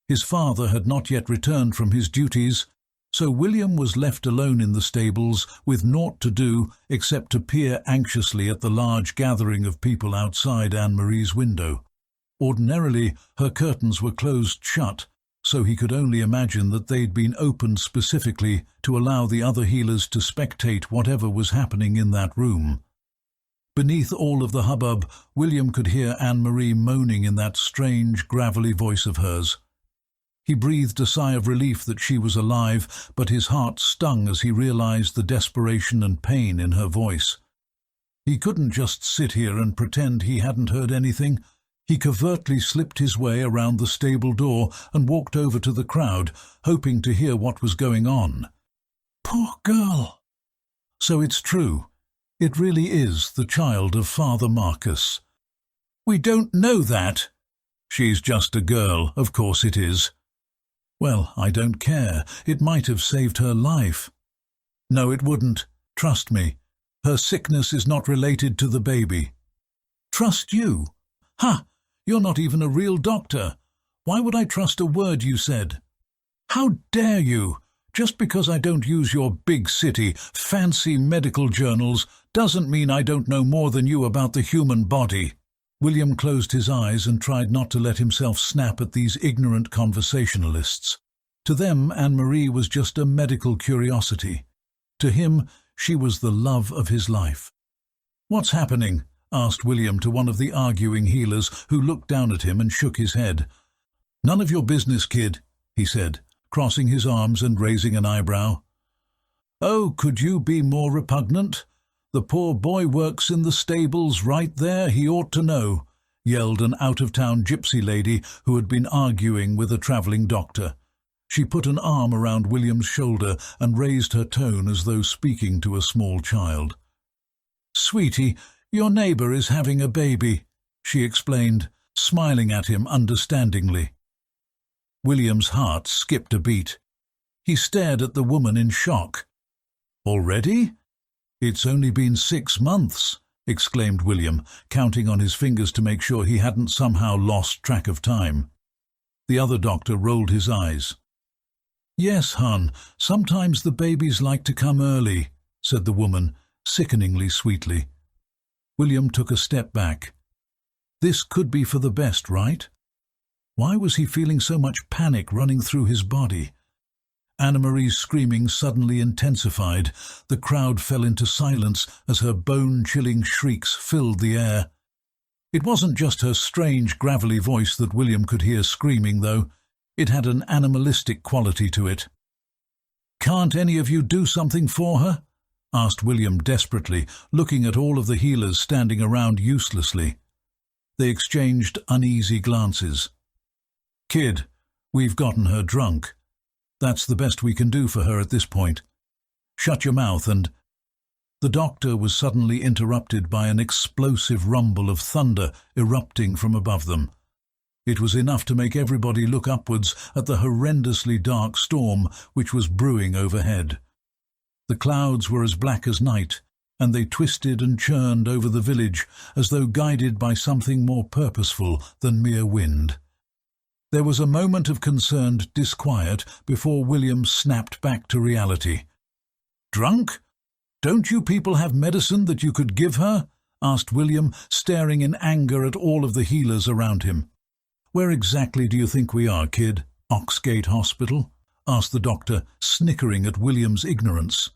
His father had not yet returned from his duties, so William was left alone in the stables with naught to do except to peer anxiously at the large gathering of people outside Anne-Marie's window. Ordinarily, her curtains were closed shut, so he could only imagine that they'd been opened specifically to allow the other healers to spectate whatever was happening in that room. Beneath all of the hubbub, William could hear Anne-Marie moaning in that strange, gravelly voice of hers. He breathed a sigh of relief that she was alive, but his heart stung as he realized the desperation and pain in her voice. He couldn't just sit here and pretend he hadn't heard anything. He covertly slipped his way around the stable door and walked over to the crowd, hoping to hear what was going on. Poor girl! So it's true. It really is the child of Father Marcus. We don't know that. She's just a girl, of course it is. Well, I don't care. It might have saved her life. No, it wouldn't. Trust me. Her sickness is not related to the baby. Trust you? Ha! You're not even a real doctor. Why would I trust a word you said? How dare you? Just because I don't use your big city, fancy medical journals doesn't mean I don't know more than you about the human body. William closed his eyes and tried not to let himself snap at these ignorant conversationalists. To them, Anne-Marie was just a medical curiosity. To him, she was the love of his life. "What's happening?" asked William to one of the arguing healers, who looked down at him and shook his head. "None of your business, kid," he said, crossing his arms and raising an eyebrow. "Oh, could you be more repugnant? The poor boy works in the stables right there, he ought to know," yelled an out-of-town gypsy lady who had been arguing with a travelling doctor. She put an arm around William's shoulder and raised her tone as though speaking to a small child. "Sweetie, your neighbour is having a baby," she explained, smiling at him understandingly. William's heart skipped a beat. He stared at the woman in shock. "Already? It's only been 6 months," exclaimed William, counting on his fingers to make sure he hadn't somehow lost track of time. The other doctor rolled his eyes. "Yes, hon, sometimes the babies like to come early," said the woman, sickeningly sweetly. William took a step back. This could be for the best, right? Why was he feeling so much panic running through his body? Anne-Marie's screaming suddenly intensified. The crowd fell into silence as her bone-chilling shrieks filled the air. It wasn't just her strange, gravelly voice that William could hear screaming, though. It had an animalistic quality to it. "Can't any of you do something for her?" asked William desperately, looking at all of the healers standing around uselessly. They exchanged uneasy glances. "Kid, we've gotten her drunk. That's the best we can do for her at this point. Shut your mouth and—" The doctor was suddenly interrupted by an explosive rumble of thunder erupting from above them. It was enough to make everybody look upwards at the horrendously dark storm which was brewing overhead. The clouds were as black as night, and they twisted and churned over the village as though guided by something more purposeful than mere wind. There was a moment of concerned disquiet before William snapped back to reality. "Drunk? Don't you people have medicine that you could give her?" asked William, staring in anger at all of the healers around him. "Where exactly do you think we are, kid? Oxgate Hospital?" asked the doctor, snickering at William's ignorance.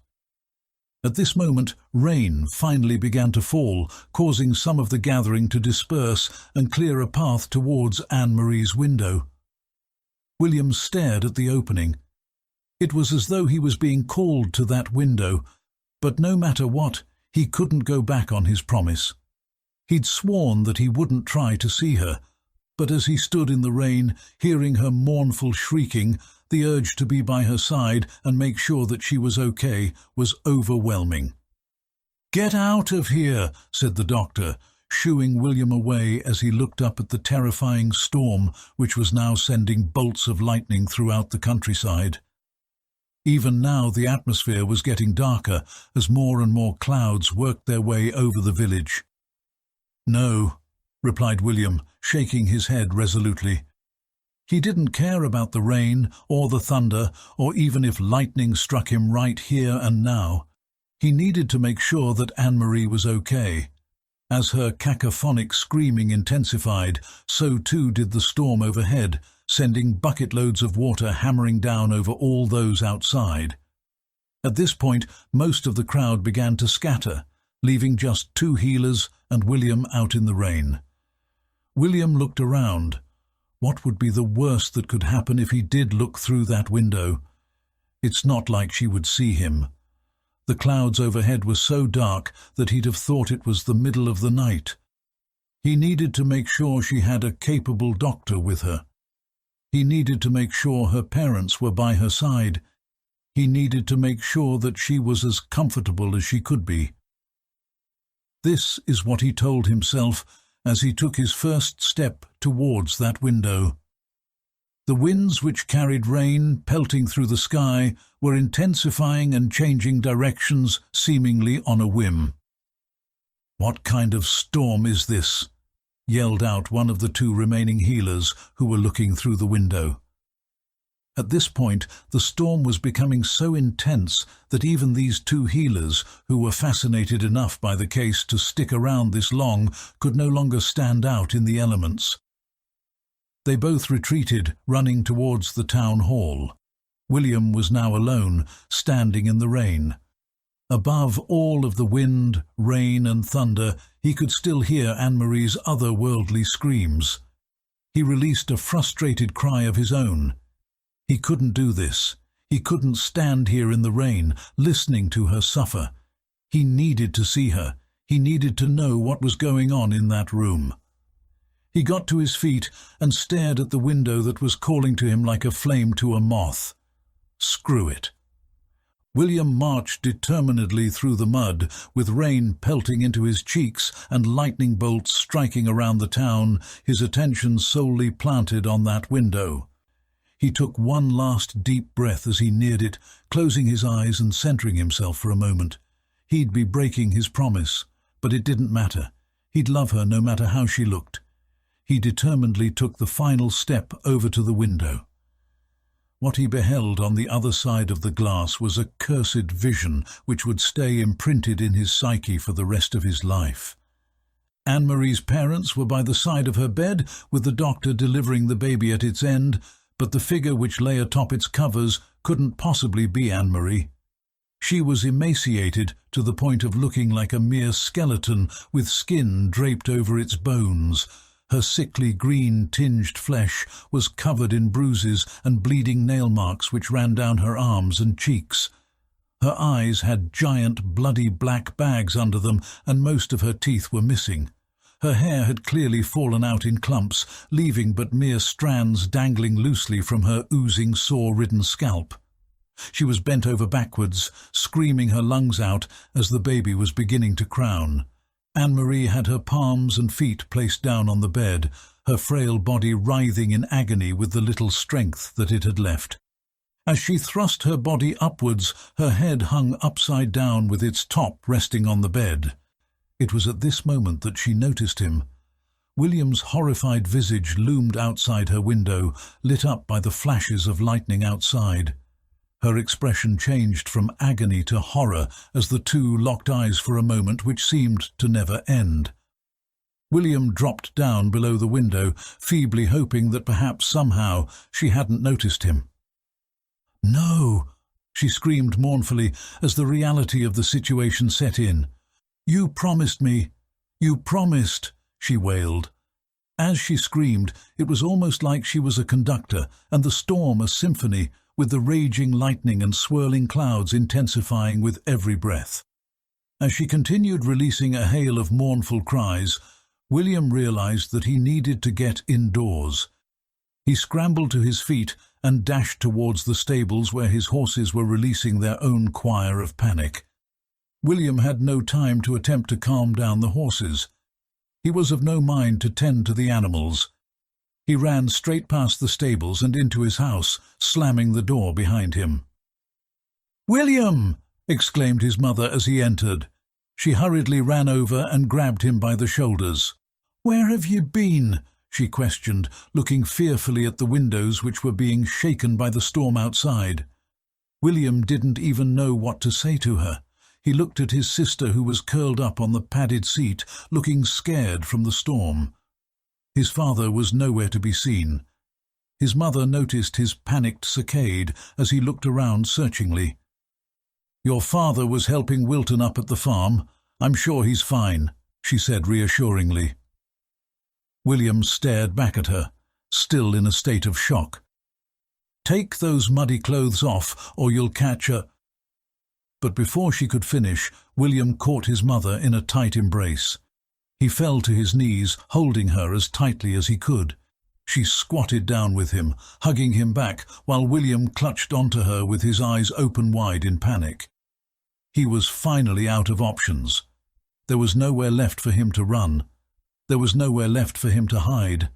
At this moment, rain finally began to fall, causing some of the gathering to disperse and clear a path towards Anne-Marie's window. William stared at the opening. It was as though he was being called to that window, but no matter what, he couldn't go back on his promise. He'd sworn that he wouldn't try to see her, but as he stood in the rain, hearing her mournful shrieking, the urge to be by her side and make sure that she was okay was overwhelming. "Get out of here," said the doctor, shooing William away as he looked up at the terrifying storm which was now sending bolts of lightning throughout the countryside. Even now the atmosphere was getting darker as more and more clouds worked their way over the village. "No," replied William, shaking his head resolutely. He didn't care about the rain or the thunder or even if lightning struck him right here and now. He needed to make sure that Anne-Marie was okay. As her cacophonic screaming intensified, so too did the storm overhead, sending bucket-loads of water hammering down over all those outside. At this point, most of the crowd began to scatter, leaving just 2 healers and William out in the rain. William looked around. What would be the worst that could happen if he did look through that window? It's not like she would see him. The clouds overhead were so dark that he'd have thought it was the middle of the night. He needed to make sure she had a capable doctor with her. He needed to make sure her parents were by her side. He needed to make sure that she was as comfortable as she could be. This is what he told himself as he took his first step towards that window. The winds which carried rain pelting through the sky were intensifying and changing directions seemingly on a whim. "What kind of storm is this?" yelled out one of the 2 remaining healers who were looking through the window. At this point, the storm was becoming so intense that even these 2 healers, who were fascinated enough by the case to stick around this long, could no longer stand out in the elements. They both retreated, running towards the town hall. William was now alone, standing in the rain. Above all of the wind, rain and thunder, he could still hear Anne-Marie's otherworldly screams. He released a frustrated cry of his own. He couldn't do this. He couldn't stand here in the rain, listening to her suffer. He needed to see her. He needed to know what was going on in that room. He got to his feet and stared at the window that was calling to him like a flame to a moth. Screw it. William marched determinedly through the mud, with rain pelting into his cheeks and lightning bolts striking around the town, his attention solely planted on that window. He took one last deep breath as he neared it, closing his eyes and centering himself for a moment. He'd be breaking his promise, but it didn't matter. He'd love her no matter how she looked. He determinedly took the final step over to the window. What he beheld on the other side of the glass was a cursed vision which would stay imprinted in his psyche for the rest of his life. Anne-Marie's parents were by the side of her bed, with the doctor delivering the baby at its end, but the figure which lay atop its covers couldn't possibly be Anne-Marie. She was emaciated to the point of looking like a mere skeleton with skin draped over its bones. Her sickly green-tinged flesh was covered in bruises and bleeding nail marks which ran down her arms and cheeks. Her eyes had giant bloody black bags under them, and most of her teeth were missing. Her hair had clearly fallen out in clumps, leaving but mere strands dangling loosely from her oozing, sore-ridden scalp. She was bent over backwards, screaming her lungs out as the baby was beginning to crown. Anne-Marie had her palms and feet placed down on the bed, her frail body writhing in agony with the little strength that it had left. As she thrust her body upwards, her head hung upside down with its top resting on the bed. It was at this moment that she noticed him. William's horrified visage loomed outside her window, lit up by the flashes of lightning outside. Her expression changed from agony to horror as the two locked eyes for a moment which seemed to never end. William dropped down below the window, feebly hoping that perhaps somehow she hadn't noticed him. "No!" she screamed mournfully as the reality of the situation set in. "You promised me! You promised!" she wailed. As she screamed, it was almost like she was a conductor and the storm a symphony, with the raging lightning and swirling clouds intensifying with every breath. As she continued releasing a hail of mournful cries, William realized that he needed to get indoors. He scrambled to his feet and dashed towards the stables where his horses were releasing their own choir of panic. William had no time to attempt to calm down the horses. He was of no mind to tend to the animals. He ran straight past the stables and into his house, slamming the door behind him. "William!" exclaimed his mother as he entered. She hurriedly ran over and grabbed him by the shoulders. "Where have you been?" she questioned, looking fearfully at the windows which were being shaken by the storm outside. William didn't even know what to say to her. He looked at his sister, who was curled up on the padded seat, looking scared from the storm. His father was nowhere to be seen. His mother noticed his panicked saccade as he looked around searchingly. "Your father was helping Wilton up at the farm. I'm sure he's fine," she said reassuringly. William stared back at her, still in a state of shock. "Take those muddy clothes off, or you'll catch a—" But before she could finish, William caught his mother in a tight embrace. He fell to his knees, holding her as tightly as he could. She squatted down with him, hugging him back, while William clutched onto her with his eyes open wide in panic. He was finally out of options. There was nowhere left for him to run. There was nowhere left for him to hide.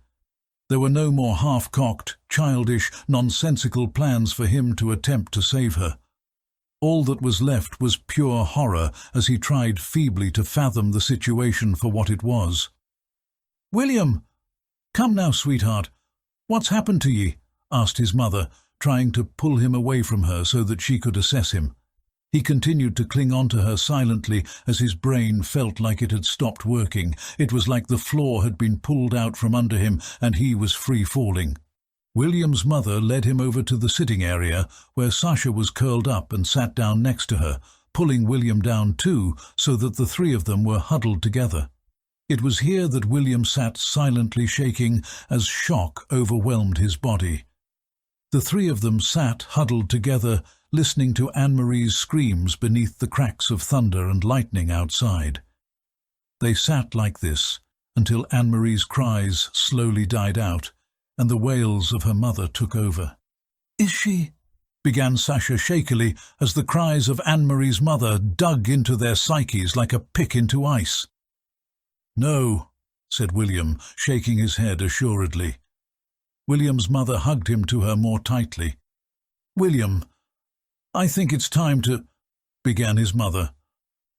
There were no more half-cocked, childish, nonsensical plans for him to attempt to save her. All that was left was pure horror as he tried feebly to fathom the situation for what it was. "William! Come now, sweetheart. What's happened to ye?" asked his mother, trying to pull him away from her so that she could assess him. He continued to cling on to her silently as his brain felt like it had stopped working. It was like the floor had been pulled out from under him and he was free falling. William's mother led him over to the sitting area where Sasha was curled up and sat down next to her, pulling William down too, so that the three of them were huddled together. It was here that William sat silently shaking as shock overwhelmed his body. The three of them sat huddled together, listening to Anne-Marie's screams beneath the cracks of thunder and lightning outside. They sat like this until Anne-Marie's cries slowly died out, and the wails of her mother took over. "Is she?" began Sasha shakily as the cries of Anne-Marie's mother dug into their psyches like a pick into ice. "No," said William, shaking his head assuredly. William's mother hugged him to her more tightly. "William, I think it's time to—" began his mother.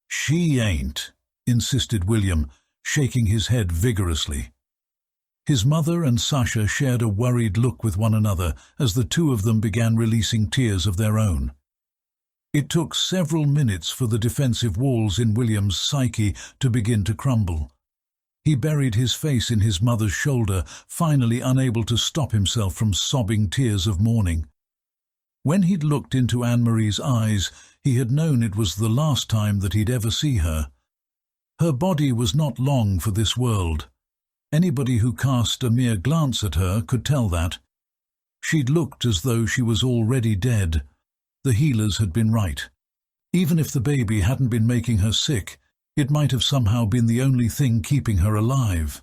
"She ain't," insisted William, shaking his head vigorously. His mother and Sasha shared a worried look with one another as the two of them began releasing tears of their own. It took several minutes for the defensive walls in William's psyche to begin to crumble. He buried his face in his mother's shoulder, finally unable to stop himself from sobbing tears of mourning. When he'd looked into Anne-Marie's eyes, he had known it was the last time that he'd ever see her. Her body was not long for this world. Anybody who cast a mere glance at her could tell that. She'd looked as though she was already dead. The healers had been right. Even if the baby hadn't been making her sick, it might have somehow been the only thing keeping her alive.